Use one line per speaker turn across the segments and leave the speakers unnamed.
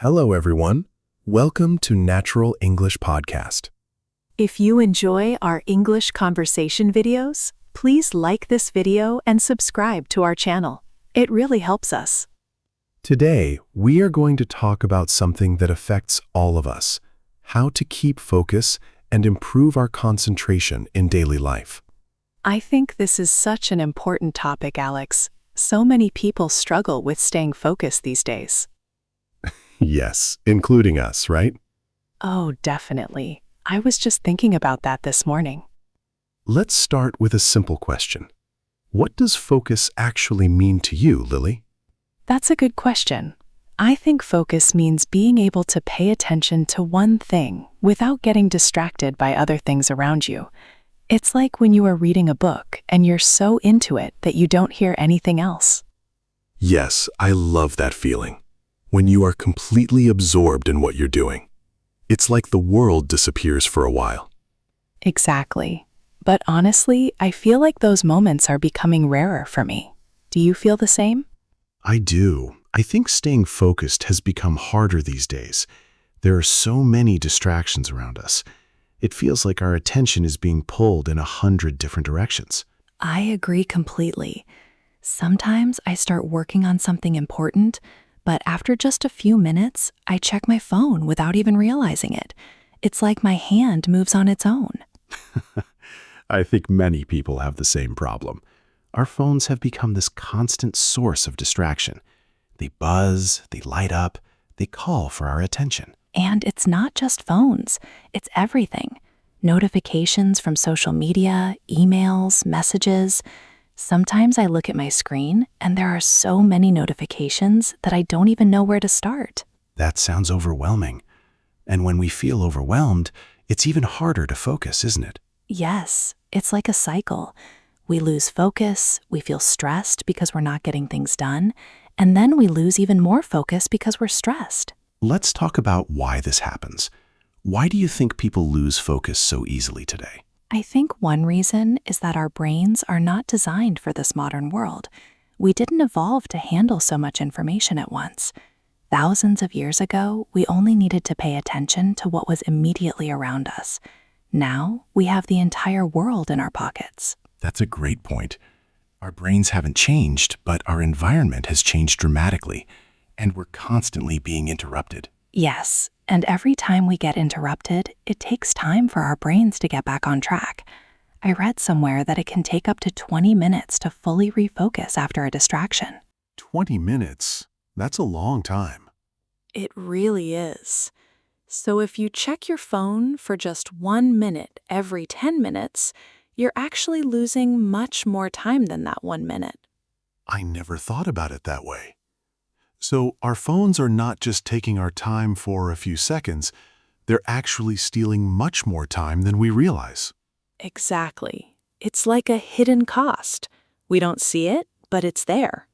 Hello, everyone. Welcome to Natural English Podcast.
If you enjoy our English conversation videos, please like this video and subscribe to our channel. It really helps us.
Today, we are going to talk about something that affects all of us, how to keep focus and improve our concentration in daily life.
I think this is such an important topic, Alex. So many people struggle with staying focused these days.
Yes, including us, right?
Oh, definitely. I was just thinking about that this morning.
Let's start with a simple question. What does focus actually mean to you, Lily?
That's a good question. I think focus means being able to pay attention to one thing without getting distracted by other things around you. It's like when you are reading a book and you're so into it that you don't hear anything else.
Yes, I love that feeling. When you are completely absorbed in what you're doing. It's like the world disappears for a while.
Exactly. But honestly, I feel like those moments are becoming rarer for me. Do you feel the same?
I do. I think staying focused has become harder these days. There are so many distractions around us. It feels like our attention is being pulled in 100 different directions.
I agree completely. Sometimes I start working on something important, but after just a few minutes, I check my phone without even realizing it. It's like my hand moves on its own.
I think many people have the same problem. Our phones have become this constant source of distraction. They buzz, they light up, they call for our attention.
And it's not just phones, it's everything. Notifications from social media, emails, messages. Sometimes I look at my screen and there are so many notifications that I don't even know where to start.
That sounds overwhelming. And when we feel overwhelmed, it's even harder to focus, isn't it?
Yes, it's like a cycle. We lose focus, we feel stressed because we're not getting things done, and then we lose even more focus because we're stressed.
Let's talk about why this happens. Why do you think people lose focus so easily today?
I think one reason is that our brains are not designed for this modern world. We didn't evolve to handle so much information at once. Thousands of years ago, we only needed to pay attention to what was immediately around us. Now, we have the entire world in our pockets.
That's a great point. Our brains haven't changed, but our environment has changed dramatically, and we're constantly being interrupted.
Yes, and every time we get interrupted, it takes time for our brains to get back on track. I read somewhere that it can take up to 20 minutes to fully refocus after a distraction.
20 minutes? That's a long time.
It really is. So if you check your phone for just 1 minute every 10 minutes, you're actually losing much more time than that 1 minute.
I never thought about it that way. So our phones are not just taking our time for a few seconds, they're actually stealing much more time than we realize.
Exactly. It's like a hidden cost. We don't see it, but it's there.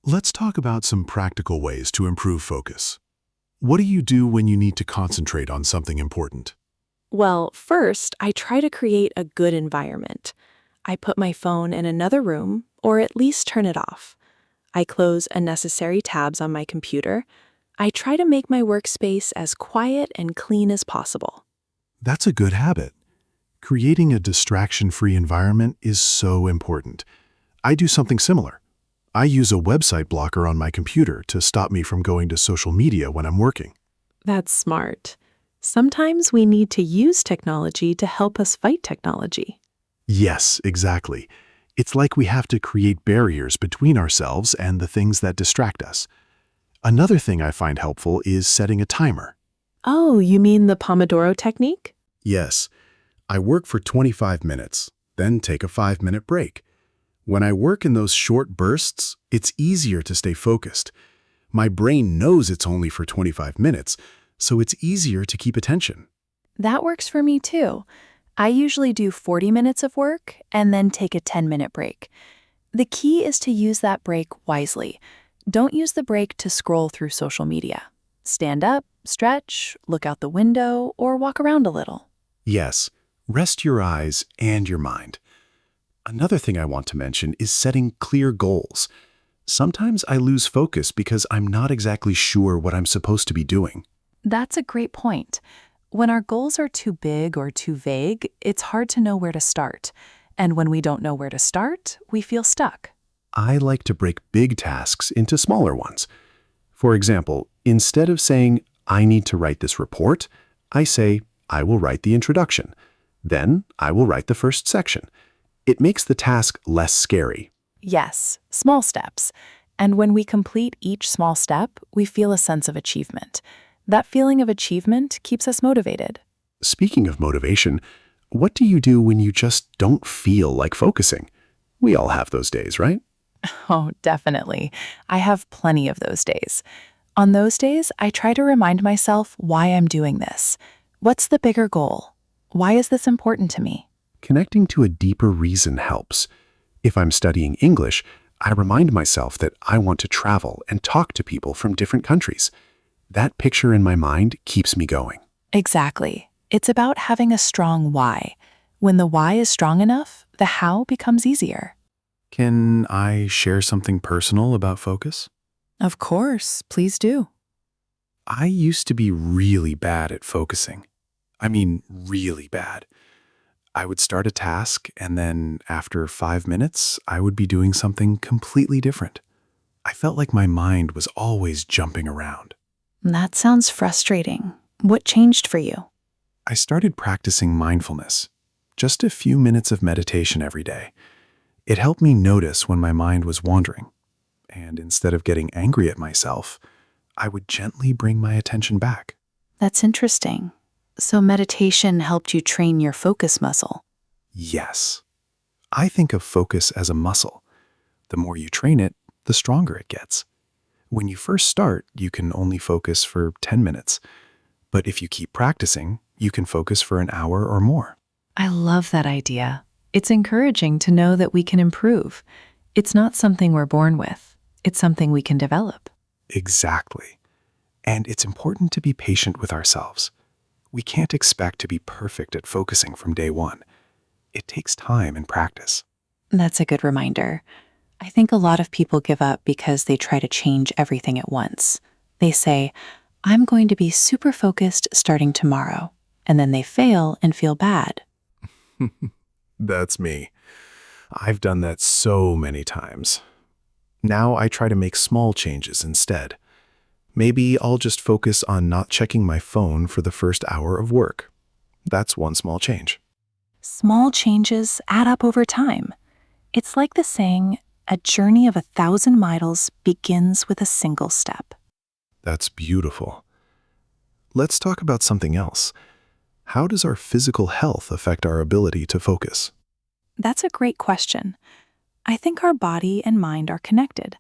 Let's talk about some practical ways to improve focus. What do you do when you need to concentrate on something important?
Well, first, I try to create a good environment. I put my phone in another room, or at least turn it off. I close unnecessary tabs on my computer. I try to make my workspace as quiet and clean as possible.
That's a good habit. Creating a distraction-free environment is so important. I do something similar. I use a website blocker on my computer to stop me from going to social media when I'm working.
That's smart. Sometimes we need to use technology to help us fight technology.
Yes, exactly. It's like we have to create barriers between ourselves and the things that distract us. Another thing I find helpful is setting a timer.
Oh, you mean the Pomodoro technique?
Yes, I work for 25 minutes, then take a 5-minute break. When I work in those short bursts, it's easier to stay focused. My brain knows it's only for 25 minutes, so it's easier to keep attention.
That works for me too. I usually do 40 minutes of work and then take a 10-minute break. The key is to use that break wisely. Don't use the break to scroll through social media. Stand up, stretch, look out the window, or walk around a little.
Yes, rest your eyes and your mind. Another thing I want to mention is setting clear goals. Sometimes I lose focus because I'm not exactly sure what I'm supposed to be doing.
That's a great point. When our goals are too big or too vague, it's hard to know where to start. And when we don't know where to start, we feel stuck.
I like to break big tasks into smaller ones. For example, instead of saying, I need to write this report, I say, I will write the introduction. Then I will write the first section. It makes the task less scary.
Yes, small steps. And when we complete each small step, we feel a sense of achievement. That feeling of achievement keeps us motivated.
Speaking of motivation, what do you do when you just don't feel like focusing? We all have those days, right?
Oh, definitely. I have plenty of those days. On those days, I try to remind myself why I'm doing this. What's the bigger goal? Why is this important to me?
Connecting to a deeper reason helps. If I'm studying English, I remind myself that I want to travel and talk to people from different countries. That picture in my mind keeps me going.
Exactly. It's about having a strong why. When the why is strong enough, the how becomes easier.
Can I share something personal about focus?
Of course, please do.
I used to be really bad at focusing. I mean, really bad. I would start a task, and then after 5 minutes, I would be doing something completely different. I felt like my mind was always jumping around.
That sounds frustrating. What changed for you?
I started practicing mindfulness, just a few minutes of meditation every day. It helped me notice when my mind was wandering. And instead of getting angry at myself, I would gently bring my attention back.
That's interesting. So meditation helped you train your focus muscle.
Yes. I think of focus as a muscle. The more you train it, the stronger it gets. When you first start, you can only focus for 10 minutes. But if you keep practicing, you can focus for an hour or more.
I love that idea. It's encouraging to know that we can improve. It's not something we're born with. It's something we can develop.
Exactly. And it's important to be patient with ourselves. We can't expect to be perfect at focusing from day one. It takes time and practice.
That's a good reminder. I think a lot of people give up because they try to change everything at once. They say, I'm going to be super focused starting tomorrow. And then they fail and feel bad.
That's me. I've done that so many times. Now I try to make small changes instead. Maybe I'll just focus on not checking my phone for the first hour of work. That's one small change.
Small changes add up over time. It's like the saying, a journey of 1,000 miles begins with a single step.
That's beautiful. Let's talk about something else. How does our physical health affect our ability to focus?
That's a great question. I think our body and mind are connected.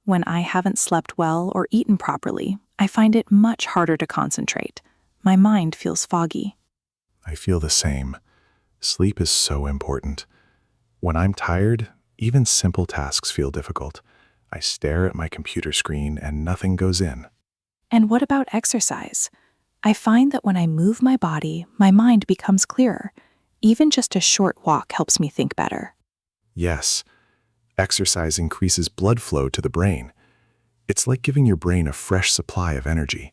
When I haven't slept well or eaten properly, I find it much harder to concentrate. My mind feels foggy.
I feel the same. Sleep is so important. When I'm tired, even simple tasks feel difficult. I stare at my computer screen and nothing goes in.
And what about exercise? I find that when I move my body, my mind becomes clearer. Even just a short walk helps me think better.
Yes, exercise increases blood flow to the brain. It's like giving your brain a fresh supply of energy.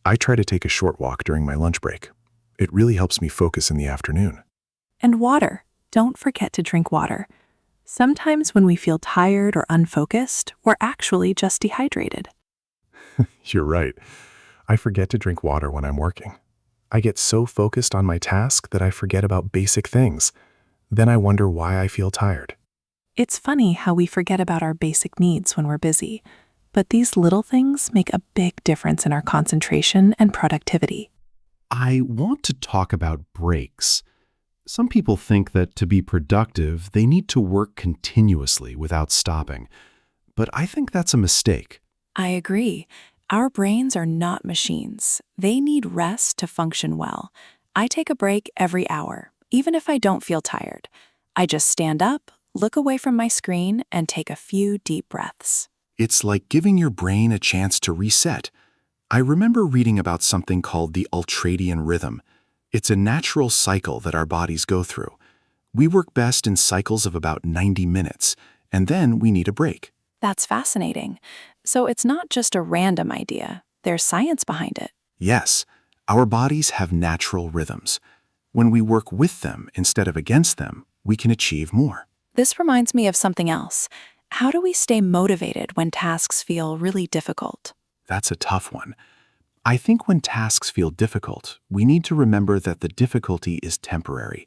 I try to take a short walk during my lunch break. It really helps me focus in the afternoon.
And water. Don't forget to drink water. Sometimes when we feel tired or unfocused, we're actually just dehydrated.
You're right. I forget to drink water when I'm working. I get so focused on my task that I forget about basic things. Then I wonder why I feel tired.
It's funny how we forget about our basic needs when we're busy, but these little things make a big difference in our concentration and productivity.
I want to talk about breaks. Some people think that to be productive, they need to work continuously without stopping. But I think that's a mistake.
I agree. Our brains are not machines. They need rest to function well. I take a break every hour, even if I don't feel tired. I just stand up, look away from my screen, and take a few deep breaths.
It's like giving your brain a chance to reset. I remember reading about something called the ultradian rhythm. It's a natural cycle that our bodies go through. We work best in cycles of about 90 minutes, and then we need a break.
That's fascinating. So it's not just a random idea, there's science behind it.
Yes, our bodies have natural rhythms. When we work with them instead of against them, we can achieve more.
This reminds me of something else. How do we stay motivated when tasks feel really difficult?
That's a tough one. I think when tasks feel difficult, we need to remember that the difficulty is temporary.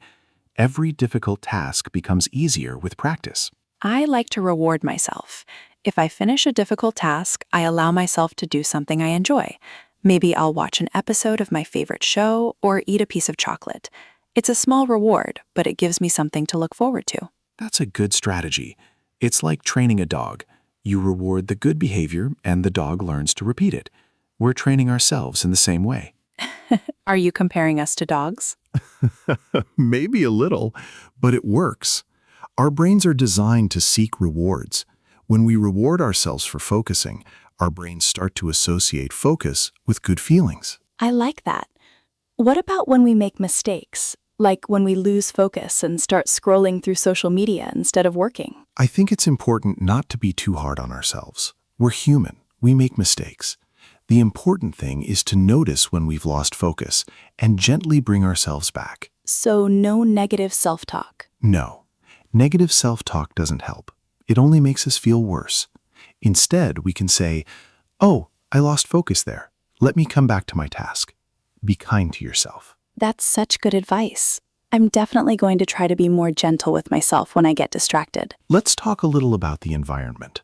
Every difficult task becomes easier with practice.
I like to reward myself. If I finish a difficult task, I allow myself to do something I enjoy. Maybe I'll watch an episode of my favorite show or eat a piece of chocolate. It's a small reward, but it gives me something to look forward to.
That's a good strategy. It's like training a dog. You reward the good behavior and the dog learns to repeat it. We're training ourselves in the same way.
Are you comparing us to dogs?
Maybe a little, but it works. Our brains are designed to seek rewards. When we reward ourselves for focusing, our brains start to associate focus with good feelings.
I like that. What about when we make mistakes? Like when we lose focus and start scrolling through social media instead of working?
I think it's important not to be too hard on ourselves. We're human. We make mistakes. The important thing is to notice when we've lost focus and gently bring ourselves back.
So no negative self-talk.
No, negative self-talk doesn't help. It only makes us feel worse. Instead, we can say, "Oh, I lost focus there. Let me come back to my task." Be kind to yourself.
That's such good advice. I'm definitely going to try to be more gentle with myself when I get distracted.
Let's talk a little about the environment.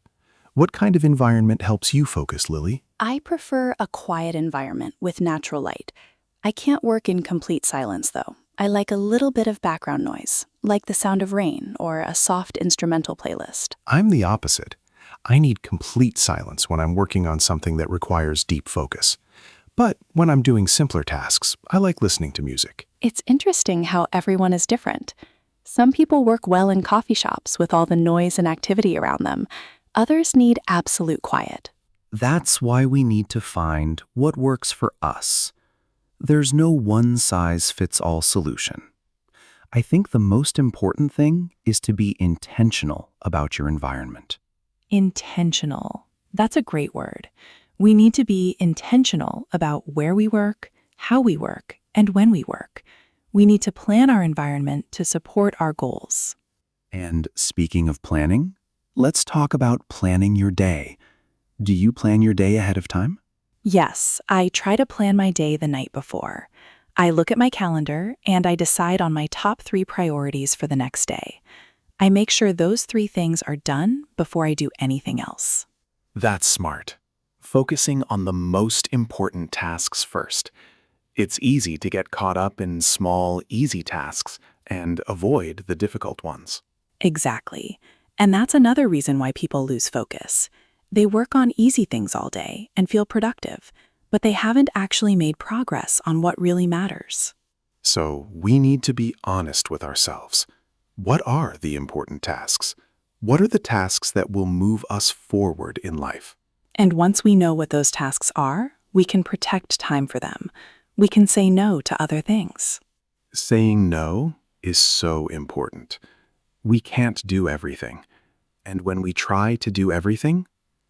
What kind of environment helps you focus, Lily?
I prefer a quiet environment with natural light. I can't work in complete silence, though. I like a little bit of background noise, like the sound of rain or a soft instrumental playlist.
I'm the opposite. I need complete silence when I'm working on something that requires deep focus. But when I'm doing simpler tasks, I like listening to music.
It's interesting how everyone is different. Some people work well in coffee shops with all the noise and activity around them. Others need absolute quiet.
That's why we need to find what works for us. There's no one-size-fits-all solution. I think the most important thing is to be intentional about your environment.
Intentional. That's a great word. We need to be intentional about where we work, how we work, and when we work. We need to plan our environment to support our goals.
And speaking of planning, let's talk about planning your day. Do you plan your day ahead of time?
Yes, I try to plan my day the night before. I look at my calendar and I decide on my top 3 priorities for the next day. I make sure those 3 things are done before I do anything else.
That's smart. Focusing on the most important tasks first. It's easy to get caught up in small, easy tasks and avoid the difficult ones.
Exactly. And that's another reason why people lose focus. They work on easy things all day and feel productive, but they haven't actually made progress on what really matters.
So we need to be honest with ourselves. What are the important tasks? What are the tasks that will move us forward in life?
And once we know what those tasks are, we can protect time for them. We can say no to other things.
Saying no is so important. We can't do everything. And when we try to do everything,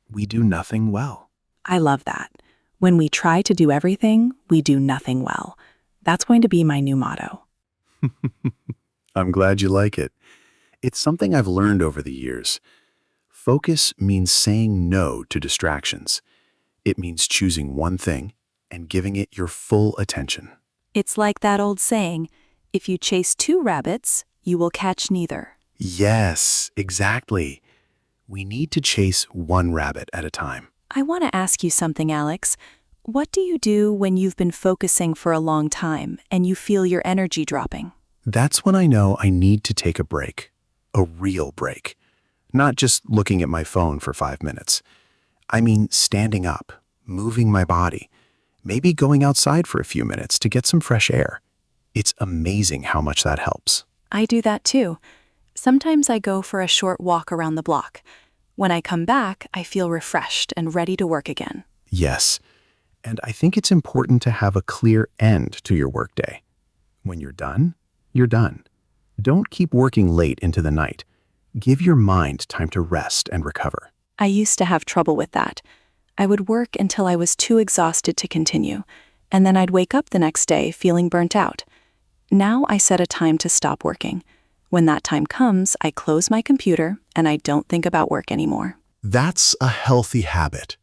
we do nothing well.
I love that. When we try to do everything, we do nothing well. That's going to be my new motto.
I'm glad you like it. It's something I've learned over the years. Focus means saying no to distractions. It means choosing one thing and giving it your full attention.
It's like that old saying, if you chase 2 rabbits, you will catch neither.
Yes, exactly. We need to chase one rabbit at a time.
I want to ask you something, Alex. What do you do when you've been focusing for a long time and you feel your energy dropping?
That's when I know I need to take a break. A real break. Not just looking at my phone for 5 minutes. I mean standing up, moving my body, maybe going outside for a few minutes to get some fresh air. It's amazing how much that helps.
I do that too. Sometimes I go for a short walk around the block. When I come back, I feel refreshed and ready to work again.
Yes, and I think it's important to have a clear end to your workday. When you're done, you're done. Don't keep working late into the night. Give your mind time to rest and recover.
I used to have trouble with that. I would work until I was too exhausted to continue, and then I'd wake up the next day feeling burnt out. Now I set a time to stop working. When that time comes, I close my computer and I don't think about work anymore.
That's a healthy habit.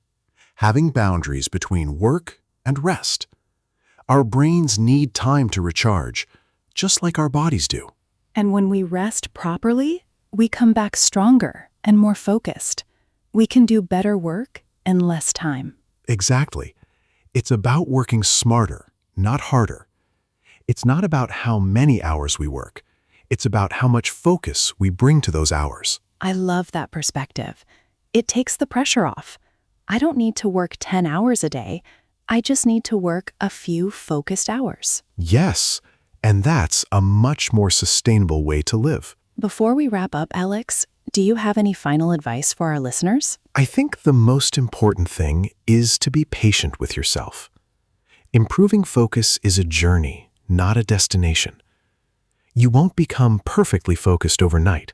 Having boundaries between work and rest. Our brains need time to recharge, just like our bodies do.
And when we rest properly, we come back stronger and more focused. We can do better work in less time.
Exactly. It's about working smarter, not harder. It's not about how many hours we work. It's about how much focus we bring to those hours.
I love that perspective. It takes the pressure off. I don't need to work 10 hours a day. I just need to work a few focused hours.
Yes, and that's a much more sustainable way to live.
Before we wrap up, Alex, do you have any final advice for our listeners?
I think the most important thing is to be patient with yourself. Improving focus is a journey, not a destination. You won't become perfectly focused overnight,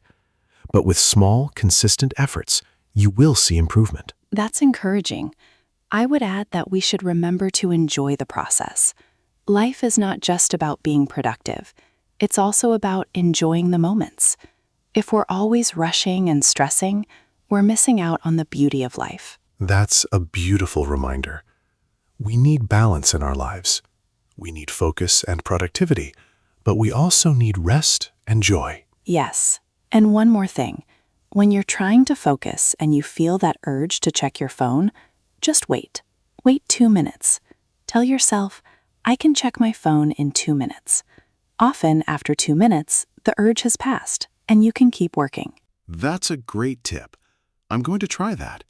but with small, consistent efforts, you will see improvement.
That's encouraging. I would add that we should remember to enjoy the process. Life is not just about being productive. It's also about enjoying the moments. If we're always rushing and stressing, we're missing out on the beauty of life.
That's a beautiful reminder. We need balance in our lives. We need focus and productivity, but we also need rest and joy.
Yes. And one more thing. When you're trying to focus and you feel that urge to check your phone, just wait. Wait 2 minutes. Tell yourself, I can check my phone in 2 minutes. Often, after 2 minutes, the urge has passed, and you can keep working.
That's a great tip. I'm going to try that.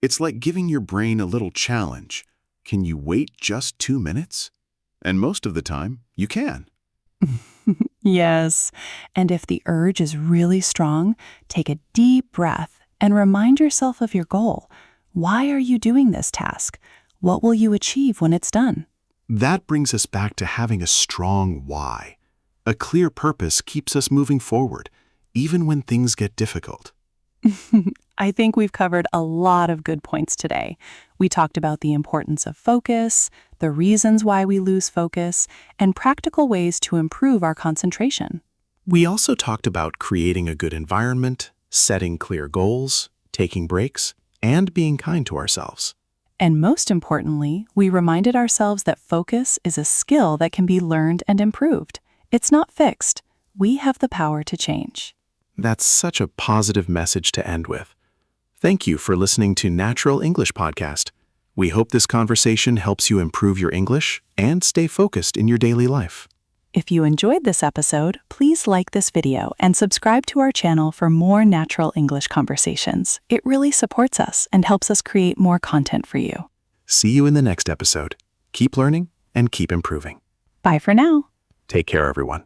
It's like giving your brain a little challenge. Can you wait just 2 minutes? And most of the time, you can.
Yes. And if the urge is really strong, take a deep breath and remind yourself of your goal. Why are you doing this task? What will you achieve when it's done?
That brings us back to having a strong why. A clear purpose keeps us moving forward, even when things get difficult.
I think we've covered a lot of good points today. We talked about the importance of focus, the reasons why we lose focus, and practical ways to improve our concentration.
We also talked about creating a good environment, setting clear goals, taking breaks, and being kind to ourselves.
And most importantly, we reminded ourselves that focus is a skill that can be learned and improved. It's not fixed. We have the power to change.
That's such a positive message to end with. Thank you for listening to Natural English Podcast. We hope this conversation helps you improve your English and stay focused in your daily life.
If you enjoyed this episode, please like this video and subscribe to our channel for more natural English conversations. It really supports us and helps us create more content for you.
See you in the next episode. Keep learning and keep improving.
Bye for now.
Take care, everyone.